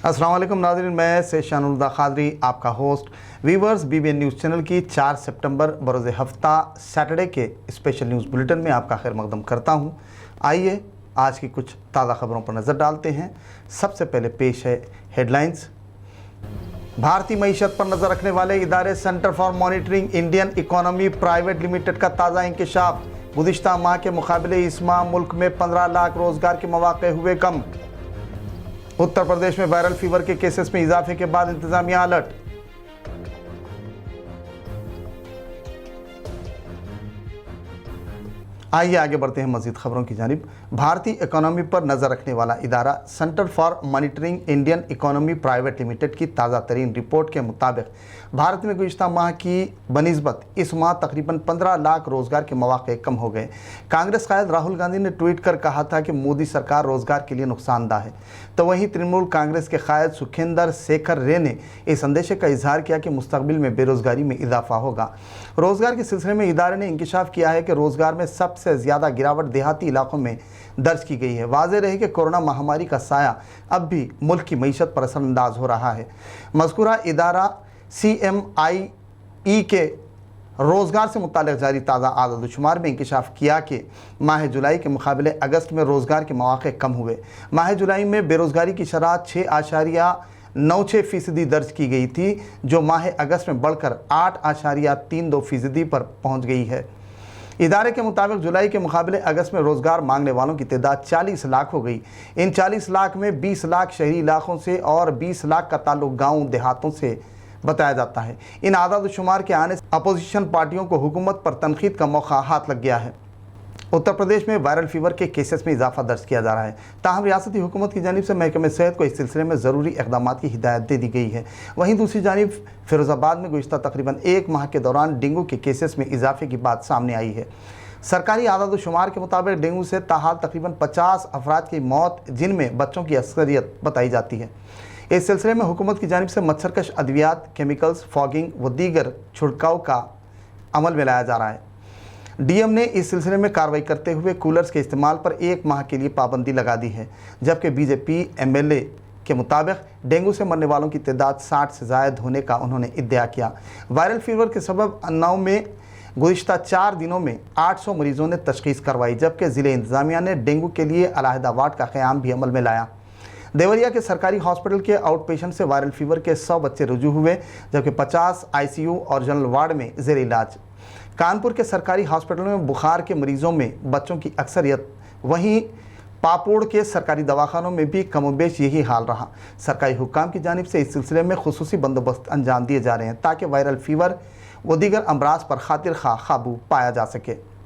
अस्सलाम वालेकुम नाज़रीन, मैं से शानुल्लाह खादरी आपका host. Viewers, BBN news channel की 4 सितंबर बरोज़ हफ्ता सैटरडे के स्पेशल न्यूज़ बुलेटिन में आपका खैर मकदम करता हूं। आइए आज की कुछ ताज़ा खबरों पर नज़र डालते हैं। सबसे पहले पेश है हेडलाइंस। भारतीय मईशत पर नज़र रखने वाले इदारे centre for monitoring Indian economy private limited का ताज़ा इंकशाफ। गुज़िश्ता माह के मुकाबले इस माह मुल्क में 15 लाख रोज़गार के मौक़े हुए कम। उत्तर प्रदेश में वायरल फीवर के केसेस में इजाफे के बाद इंतजामिया अलर्ट। आइए आगे बढ़ते हैं मज़ीद खबरों की जानिब। भारतीय इकोनॉमी पर नज़र रखने वाला इदारा centre for monitoring Indian economy private limited की ताज़ा तरीन रिपोर्ट के मुताबिक भारत में गुज़िश्ता माह की बनिस्बत इस माह तकरीबन 15 लाख रोज़गार के मौक़े कम हो गए। कांग्रेस कायद राहुल गांधी ने ट्वीट कर कहा था कि मोदी सरकार रोज़गार के लिए नुकसानदा है, तो वहीं तृणमूल कांग्रेस के कायद सुखेंदर शेखर रे ने इस अंदेशे का इजहार किया कि मुस्तकबिल में बेरोज़गारी में इजाफा होगा। रोज़गार के सिलसिले में इदारे ने इंकशाफ किया है कि रोज़गार में सबसे ज़्यादा गिरावट देहाती इलाकों में दर्ज की गई है। वाज़ेह रहे कि कोरोना महामारी का साया अब भी मुल्क की मईशत पर असरअंदाज हो रहा है। मज़कूरा इदारा CMIE के रोज़गार से मुताल्लिक़ जारी ताज़ा आदाद-ओ-शुमार में इंकशाफ किया कि माह जुलाई के मुकाबले अगस्त में रोज़गार के मौक़े कम हुए। माह जुलाई में बेरोज़गारी की शरह 6.96% दर्ज की गई थी, जो माह अगस्त में बढ़कर 8.32% पर पहुँच गई है। इदारे के मुताबिक जुलाई के मुकाबले अगस्त में रोज़गार मांगने वालों की तादाद 40 लाख हो गई। इन 40 लाख में 20 लाख शहरी इलाकों से और 20 लाख का ताल्लुक गाँव देहातों से बताया जाता है। इन आदाद शुमार के आने से अपोजिशन पार्टियों को हुकूमत पर तनकीद का मौका हाथ लग गया है। उत्तर प्रदेश में वायरल फीवर के केसेस में इजाफा दर्ज किया जा रहा है। ताहम रियासती हुकूमत की जानिब से महकमे सेहत को इस सिलसिले में ज़रूरी इक़दाम की हिदायत दे दी गई है। वहीं दूसरी जानिब फिरोज़ाबाद में गुज़िश्ता तकरीबन 1 माह के दौरान डेंगू के केसेस में इजाफे की बात सामने आई है। सरकारी आदाद शुमार के मुताबिक डेंगू से ताहाल तकरीबन 50 अफराद की मौत, जिनमें बच्चों की अक्सरियत बताई जाती है। इस सिलसिले में हुकूमत की जानिब से मच्छरकश अद्वियात, केमिकल्स, फॉगिंग व दीगर छिड़काव का अमल में लाया जा रहा है। DM ने इस सिलसिले में कार्रवाई करते हुए कूलर्स के इस्तेमाल पर 1 माह के लिए पाबंदी लगा दी है, जबकि BJP MLA के मुताबिक डेंगू से मरने वालों की तादाद 60 से ज़ायद होने का उन्होंने इद्दिया किया। वायरल फीवर के सबब अन्नाव में गुज़िश्ता 4 दिनों में 800 मरीज़ों ने तशख़ीस करवाई, जबकि ज़िले इंतज़ामिया ने डेंगू के लिए अलहदा वार्ड का क़याम भी अमल में लाया। देवरिया के सरकारी हॉस्पिटल के आउट पेशेंट से वायरल फीवर के 100 बच्चे रुजू हुए, जबकि 50 ICU और जनरल वार्ड में ज़ेर इलाज। कानपुर के सरकारी हॉस्पिटल में बुखार के मरीज़ों में बच्चों की अक्सरियत, वहीं पापोड़ के सरकारी दवाखानों में भी कमोबेश यही हाल रहा। सरकारी हुक्काम की जानिब से इस सिलसिले में खुसूसी बंदोबस्त अंजाम दिए जा रहे हैं ताकि वायरल फीवर व दीगर अमराज पर खातिर खा काबू पाया जा सके।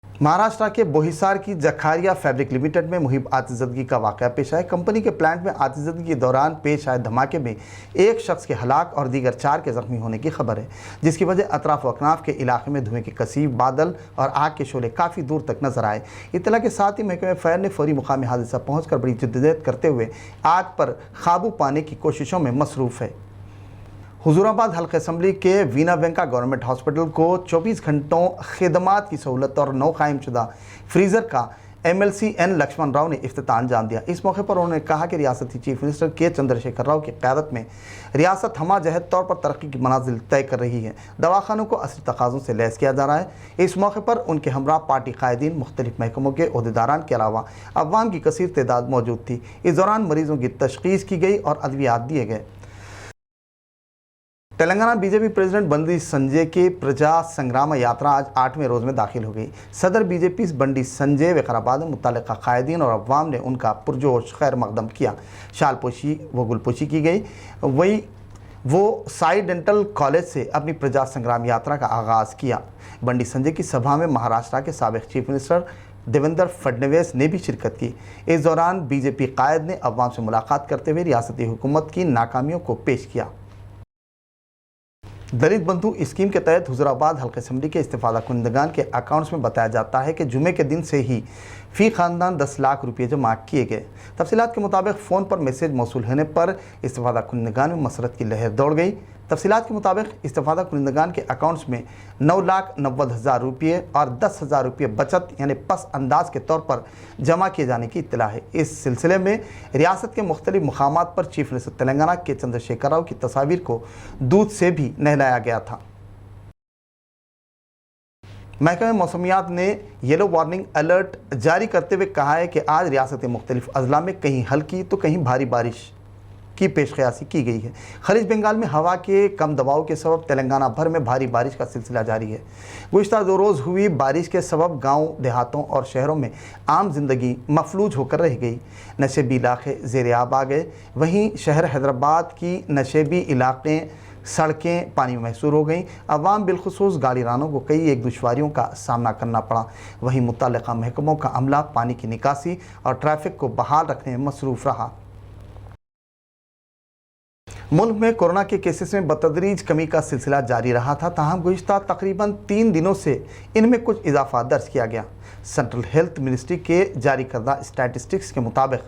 महाराष्ट्र के बोहिसार की जखारिया फैब्रिक लिमिटेड में मुहिब आतिशज़दगी का वाक़या पेश आया। कंपनी के प्लांट में आतिशज़दगी के दौरान पेश आए धमाके में एक शख्स के हलाक और दीगर 4 के ज़ख्मी होने की खबर है, जिसकी वजह अतराफ व अकनाफ के इलाके में धुएं के कसीब बादल और आग के शोले काफ़ी दूर तक नजर आए। इत्तला के साथ ही महकमे फायर ने फौरी मुकामी हादसा पहुँच कर बड़ी जिद्दत करते हुए आग पर काबू पाने की कोशिशों में मसरूफ़ है। हुजूराबाद हल्का असम्बली के वीना वेंका गवर्नमेंट हॉस्पिटल को 24 घंटों खिदमात की सहूलत और नौ कायम शुदा फ्रीज़र का MLC N लक्ष्मण राव ने इफ्तिताह अंजाम दिया। इस मौके पर उन्होंने कहा कि रियासती चीफ मिनिस्टर के चंद्रशेखर राव की क़यादत में रियासत हमा जहद तौर पर तरक्की की मनाजिल तय कर रही है। दवाखानों को असली तकाज़ों से लैस किया जा रहा है। इस मौके पर उनके हमरा पार्टी कायदीन, मुख्तलिफ महकमों के ओहदेदारान के अलावा अवाम की कसीर तादाद मौजूद थी। इस दौरान मरीज़ों की तशख़ीस की गई और अद्वियात दिए गए। तेलंगाना BJP प्रेसिडेंट बंडी संजय की प्रजा संग्राम यात्रा आज 8वें रोज़ में दाखिल हो गई। सदर BJP बंडी संजय विकाराबाद में मुतल्लिक़ा कायदीन और अवाम ने उनका पुरजोश खैर मकदम किया। शालपोशी व गुलपोशी की गई। वही वो साई डेंटल कॉलेज से अपनी प्रजा संग्राम यात्रा का आगाज़ किया। बंडी संजय की सभा में महाराष्ट्र के साबिक़ चीफ मिनिस्टर देवेंद्र फडणवीस ने भी शिरकत की। इस दौरान BJP कायद ने अवाम से मुलाकात करते हुए रियासती हुकूमत की नाकामियों को पेश किया। दलित बंधु स्कीम के तहत हुजूराबाद हल्का असम्बली के इस्तिफादा कुनिंदगान के अकाउंट्स में बताया जाता है कि जुमे के दिन से ही फ़ी ख़ानदान 10 लाख रुपये जमा किए गए। तफसीलात के मुताबिक फ़ोन पर मैसेज मौसूल होने पर इस्तिफादा कुनिंदगान में मसरत की लहर दौड़ गई। تفصیلات کے مطابق استفادہ کنندگان کے اکاؤنٹس میں 9,90,000 روپے اور 10,000 روپے بچت یعنی پس انداز کے طور پر جمع کیے جانے کی اطلاع ہے۔ اس سلسلے میں ریاست کے مختلف مقامات پر چیف منسٹر تلنگانہ کے چندر شیکھر راؤ کی تصاویر کو دودھ سے بھی نہلایا گیا تھا۔ محکمہ موسمیات نے یلو وارننگ الرٹ جاری کرتے ہوئے کہا ہے کہ آج ریاست کے مختلف اضلاع میں کہیں ہلکی تو کہیں بھاری بارش کی پیش قیاسی کی گئی ہے۔ خلیج بنگال میں ہوا کے کم دباؤ کے سبب تلنگانہ بھر میں بھاری بارش کا سلسلہ جاری ہے۔ گزشتہ 2 روز ہوئی بارش کے سبب گاؤں، دیہاتوں اور شہروں میں عام زندگی مفلوج ہو کر رہ گئی۔ نشیبی علاقے زیر آب آ گئے، وہیں شہر حیدرآباد کی نشیبی علاقیں سڑکیں پانی میں محصور ہو گئیں۔ عوام بالخصوص گاڑی رانوں کو کئی ایک دشواریوں کا سامنا کرنا پڑا۔ وہیں متعلقہ محکموں کا عملہ پانی کی نکاسی اور ٹریفک کو بحال رکھنے میں مصروف رہا۔ ملک میں کورونا کے کیسز میں بتدریج کمی کا سلسلہ جاری رہا تھا، تاہم گزشتہ تقریباً 3 دنوں سے ان میں کچھ اضافہ درج کیا گیا۔ سینٹرل ہیلتھ منسٹری کے جاری کردہ اسٹیٹسٹکس کے مطابق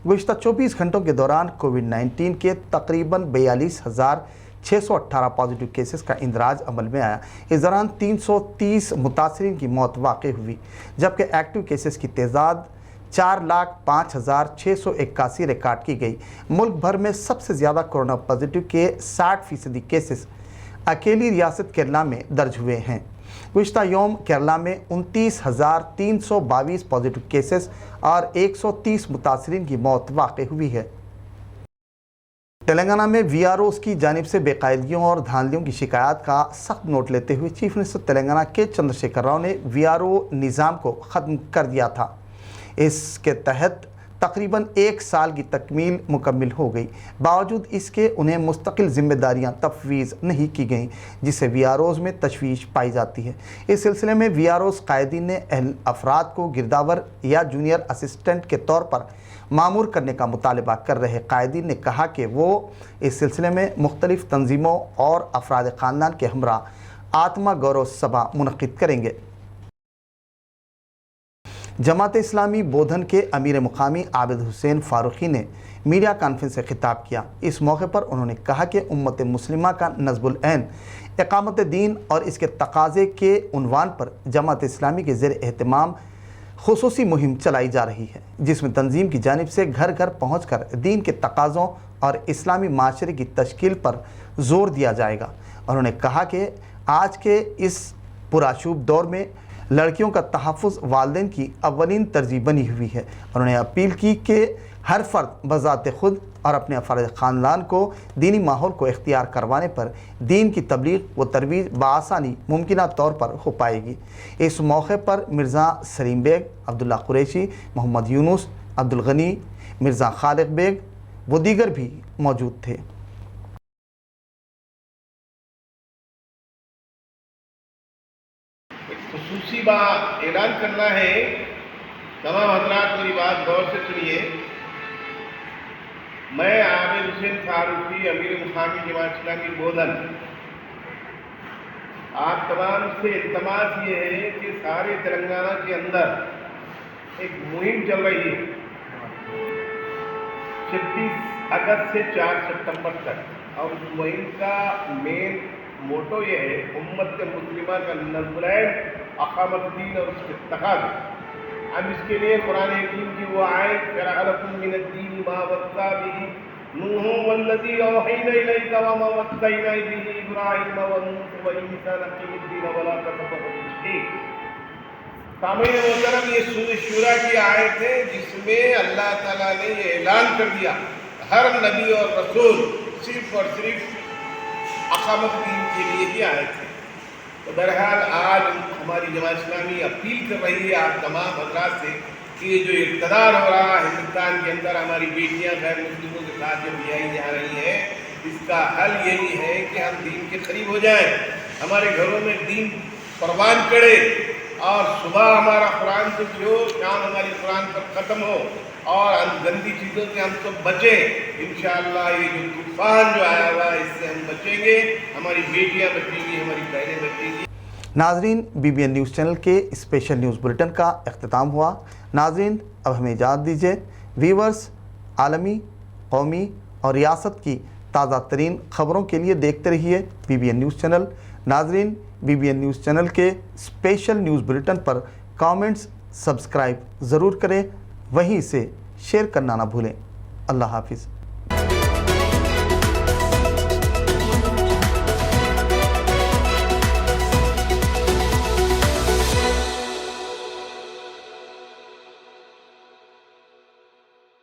گزشتہ 24 گھنٹوں کے دوران کووڈ-19 کے تقریباً 42,618 پازیٹیو کیسز کا اندراج عمل میں آیا۔ اس دوران 330 متاثرین کی موت واقع ہوئی، جبکہ ایکٹیو کیسز کی تعداد 4,05,681 ریکارڈ کی گئی۔ ملک بھر میں سب سے زیادہ کورونا پازیٹیو کے 60% کیسز اکیلی ریاست کیرلا میں درج ہوئے ہیں۔ گزشتہ یوم کیرلا میں 29,322 پازیٹیو کیسز اور 130 متاثرین کی موت واقع ہوئی ہے۔ تلنگانہ میں وی آر اوز کی جانب سے بے قاعدگیوں اور دھاندلیوں کی شکایات کا سخت نوٹ لیتے ہوئے چیف منسٹر تلنگانہ کے چندر شیکھر راؤ نے وی آر او نظام کو ختم کر دیا تھا۔ اس کے تحت تقریباً 1 سال کی تکمیل مکمل ہو گئی، باوجود اس کے انہیں مستقل ذمہ داریاں تفویض نہیں کی گئیں، جس سے وی آر اوز میں تشویش پائی جاتی ہے۔ اس سلسلے میں وی آر اوز قائدین نے اہل افراد کو گرداور یا جونیئر اسسٹنٹ کے طور پر مامور کرنے کا مطالبہ کر رہے قائدین نے کہا کہ وہ اس سلسلے میں مختلف تنظیموں اور افراد خاندان کے ہمراہ آتما گورو سبھا منعقد کریں گے۔ جماعت اسلامی بودھن کے امیر مقامی عابد حسین فاروقی نے میڈیا کانفرنس سے خطاب کیا۔ اس موقع پر انہوں نے کہا کہ امت مسلمہ کا نصب العین اقامت دین اور اس کے تقاضے کے عنوان پر جماعت اسلامی کے زیر اہتمام خصوصی مہم چلائی جا رہی ہے، جس میں تنظیم کی جانب سے گھر گھر پہنچ کر دین کے تقاضوں اور اسلامی معاشرے کی تشکیل پر زور دیا جائے گا۔ انہوں نے کہا کہ آج کے اس پرآشوب دور میں لڑکیوں کا تحفظ والدین کی اولین ترجیح بنی ہوئی ہے۔ انہوں نے اپیل کی کہ ہر فرد بذات خود اور اپنے افراد خاندان کو دینی ماحول کو اختیار کروانے پر دین کی تبلیغ و ترویج بآسانی ممکنہ طور پر ہو پائے گی۔ اس موقع پر مرزا سلیم بیگ، عبداللہ قریشی، محمد یونس، عبدالغنی، مرزا خالق بیگ و دیگر بھی موجود تھے۔ خصوصی بات اعلان کرنا ہے، تمام حضرات میری بات غور سے سنیے۔ میں عابد حسین فاروقی امیر مقامی جماعت اسلامی بودھن، آپ تمام سے التماس یہ ہے کہ سارے تلنگانہ کے اندر ایک مہم چل رہی ہے 26 اگست سے 4 ستمبر تک، اور اس مہم کا مین موٹو یہ ہے امت مسلمہ کا نصب العین اقامت دین اور اس کے تقاضے۔ اب اس کے لیے قرآن حکیم کی وہ آیت شرع لکم من الدین ما وصی بہ نوح والذی اوحینا الیک وما وصینا بہ ابراہیم وموسیٰ وعیسیٰ ان اقیموا الدین ولا تتفرقوا فیہ۔ سامعین محترم، یہ سورۃ شورى کی آیت ہے جس میں اللہ تعالیٰ نے یہ اعلان کر دیا ہر نبی اور رسول صرف اور صرف اقامت دین کے لیے ہی آئے تھے۔ تو بہرحال آج ہماری جماعت اسلامی اپیل کر رہی ہے آپ تمام حضرات سے کہ یہ جو اقتدار ہو رہا ہے ہندوستان کے اندر، ہماری بیٹیاں غیر مسلموں کے ساتھ جو بیائی جا رہی ہیں، اس کا حل یہی ہے کہ ہم دین کے قریب ہو جائیں، ہمارے گھروں میں دین پروان چڑھے، اور صبح ہمارا قرآن سے جو شام ہماری قرآن پر ختم ہو، اور گندی چیزوں سے ہم سب بچیں۔ انشاءاللہ یہ جو طوفان جو آیا ہوا ہے اس سے ہم بچیں گے، ہماری بیٹیاں بچیں گی، ہماری بہنیں بچیں گی۔ ناظرین، B B N news channel کے اسپیشل نیوز بلیٹن کا اختتام ہوا۔ ناظرین، اب ہمیں اجازت دیجیے۔ ویورز، عالمی، قومی اور ریاست کی تازہ ترین خبروں کے لیے دیکھتے رہیے BBN نیوز چینل۔ ناظرین، BBN نیوز چینل کے اسپیشل نیوز بلیٹن پر کامنٹس سبسکرائب ضرور کریں، وہیں سے شیئر کرنا نہ بھولیں۔ اللہ حافظ۔